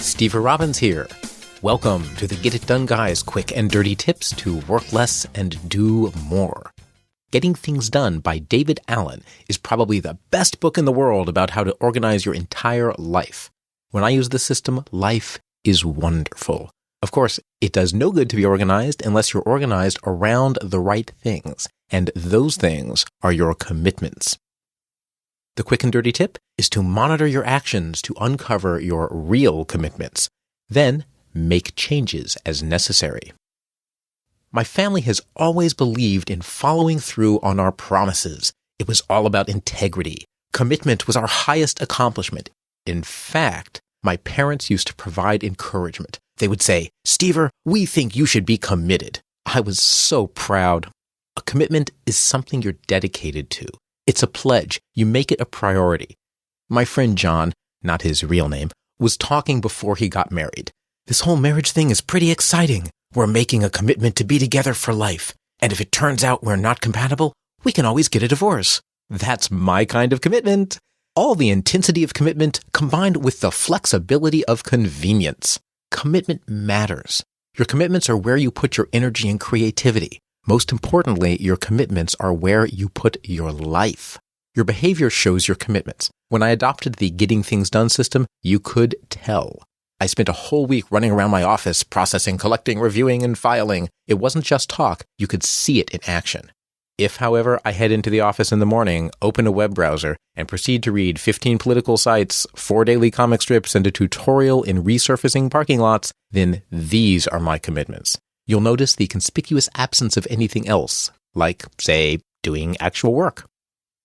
Steve Robbins here. Welcome to the Get It Done Guy's quick and dirty tips to work less and do more. Getting Things Done by David Allen is probably the best book in the world about how to organize your entire life. When I use the system, life is wonderful. Of course, it does no good to be organized unless you're organized around the right things, and those things are your commitments. The quick and dirty tip is to monitor your actions to uncover your real commitments. Then, make changes as necessary. My family has always believed in following through on our promises. It was all about integrity. Commitment was our highest accomplishment. In fact, my parents used to provide encouragement. They would say, "Stever, we think you should be committed." I was so proud. A commitment is something you're dedicated to. It's a pledge. You make it a priority. My friend John, not his real name, was talking before he got married. "This whole marriage thing is pretty exciting. We're making a commitment to be together for life. And if it turns out we're not compatible, we can always get a divorce." That's my kind of commitment. All the intensity of commitment combined with the flexibility of convenience. Commitment matters. Your commitments are where you put your energy and creativity. Most importantly, your commitments are where you put your life. Your behavior shows your commitments. When I adopted the Getting Things Done system, you could tell. I spent a whole week running around my office, processing, collecting, reviewing, and filing. It wasn't just talk. You could see it in action. If, however, I head into the office in the morning, open a web browser, and proceed to read 15 political sites, 4 daily comic strips, and a tutorial in resurfacing parking lots, then these are my commitments. You'll notice the conspicuous absence of anything else, like, say, doing actual work.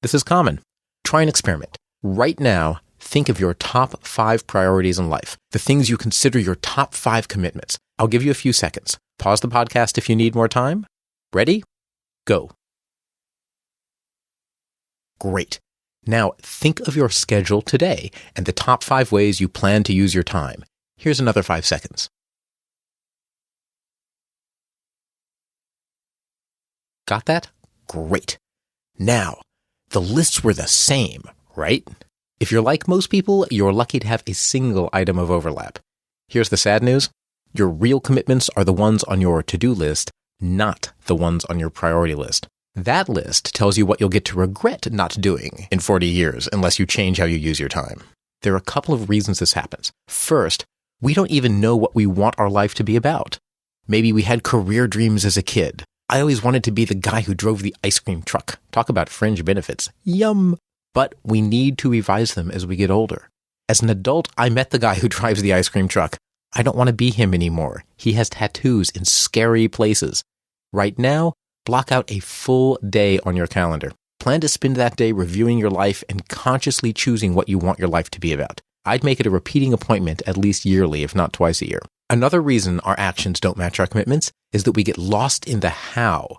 This is common. Try an experiment. Right now, think of your top 5 priorities in life, the things you consider your top 5 commitments. I'll give you a few seconds. Pause the podcast if you need more time. Ready? Go. Great. Now, think of your schedule today and the top 5 ways you plan to use your time. Here's another 5 seconds. Got that? Great. Now, the lists were the same, right? If you're like most people, you're lucky to have a single item of overlap. Here's the sad news. Your real commitments are the ones on your to-do list, not the ones on your priority list. That list tells you what you'll get to regret not doing in 40 years unless you change how you use your time. There are a couple of reasons this happens. First, we don't even know what we want our life to be about. Maybe we had career dreams as a kid. I always wanted to be the guy who drove the ice cream truck. Talk about fringe benefits. Yum! But we need to revise them as we get older. As an adult, I met the guy who drives the ice cream truck. I don't want to be him anymore. He has tattoos in scary places. Right now, block out a full day on your calendar. Plan to spend that day reviewing your life and consciously choosing what you want your life to be about. I'd make it a repeating appointment at least yearly, if not twice a year. Another reason our actions don't match our commitments is that we get lost in the how.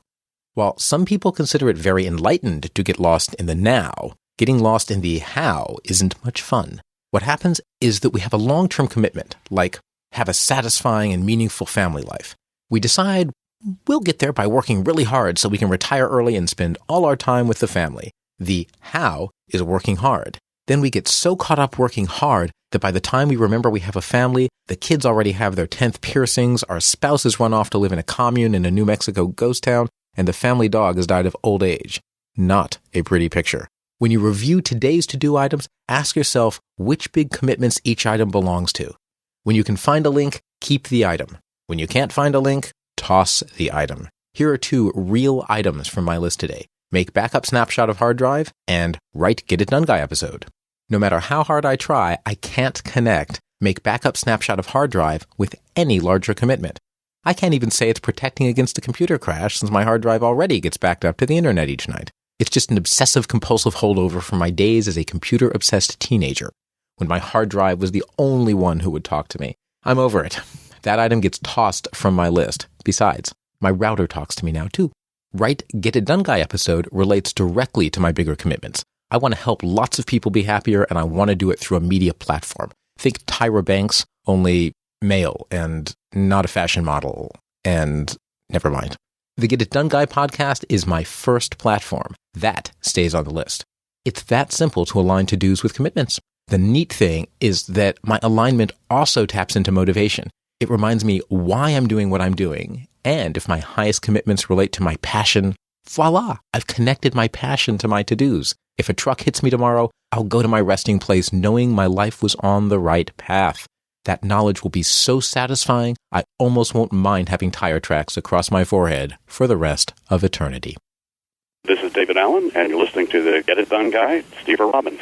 While some people consider it very enlightened to get lost in the now, getting lost in the how isn't much fun. What happens is that we have a long-term commitment, like have a satisfying and meaningful family life. We decide we'll get there by working really hard so we can retire early and spend all our time with the family. The how is working hard. Then we get so caught up working hard that by the time we remember we have a family, the kids already have their 10th piercings, our spouses run off to live in a commune in a New Mexico ghost town, and the family dog has died of old age. Not a pretty picture. When you review today's to-do items, ask yourself which big commitments each item belongs to. When you can find a link, keep the item. When you can't find a link, toss the item. Here are 2 real items from my list today. Make backup snapshot of hard drive and write Get It Done Guy episode. No matter how hard I try, I can't connect make backup snapshot of hard drive with any larger commitment. I can't even say it's protecting against a computer crash since my hard drive already gets backed up to the internet each night. It's just an obsessive compulsive holdover from my days as a computer-obsessed teenager, when my hard drive was the only one who would talk to me. I'm over it. That item gets tossed from my list. Besides, my router talks to me now too. Write Get It Done Guy episode relates directly to my bigger commitments. I want to help lots of people be happier, and I want to do it through a media platform. Think Tyra Banks, only male and not a fashion model, and never mind. The Get It Done Guy podcast is my first platform. That stays on the list. It's that simple to align to-dos with commitments. The neat thing is that my alignment also taps into motivation. It reminds me why I'm doing what I'm doing. And if my highest commitments relate to my passion, voila, I've connected my passion to my to-dos. If a truck hits me tomorrow, I'll go to my resting place knowing my life was on the right path. That knowledge will be so satisfying, I almost won't mind having tire tracks across my forehead for the rest of eternity. This is David Allen, and you're listening to the Get It Done guy, Steve Robbins.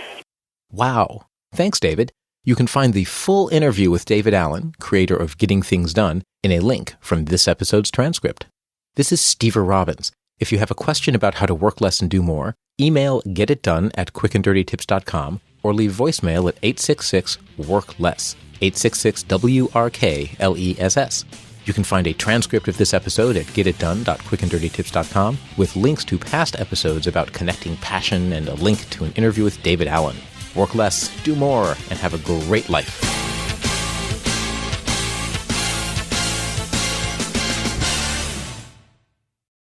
Wow. Thanks, David. You can find the full interview with David Allen, creator of Getting Things Done, in a link from this episode's transcript. This is Steve Robbins. If you have a question about how to work less and do more, email getitdone@quickanddirtytips.com or leave voicemail at 866-WORK-LESS, 866-WRKLESS. You can find a transcript of this episode at getitdone.quickanddirtytips.com with links to past episodes about connecting passion and a link to an interview with David Allen. Work less, do more, and have a great life.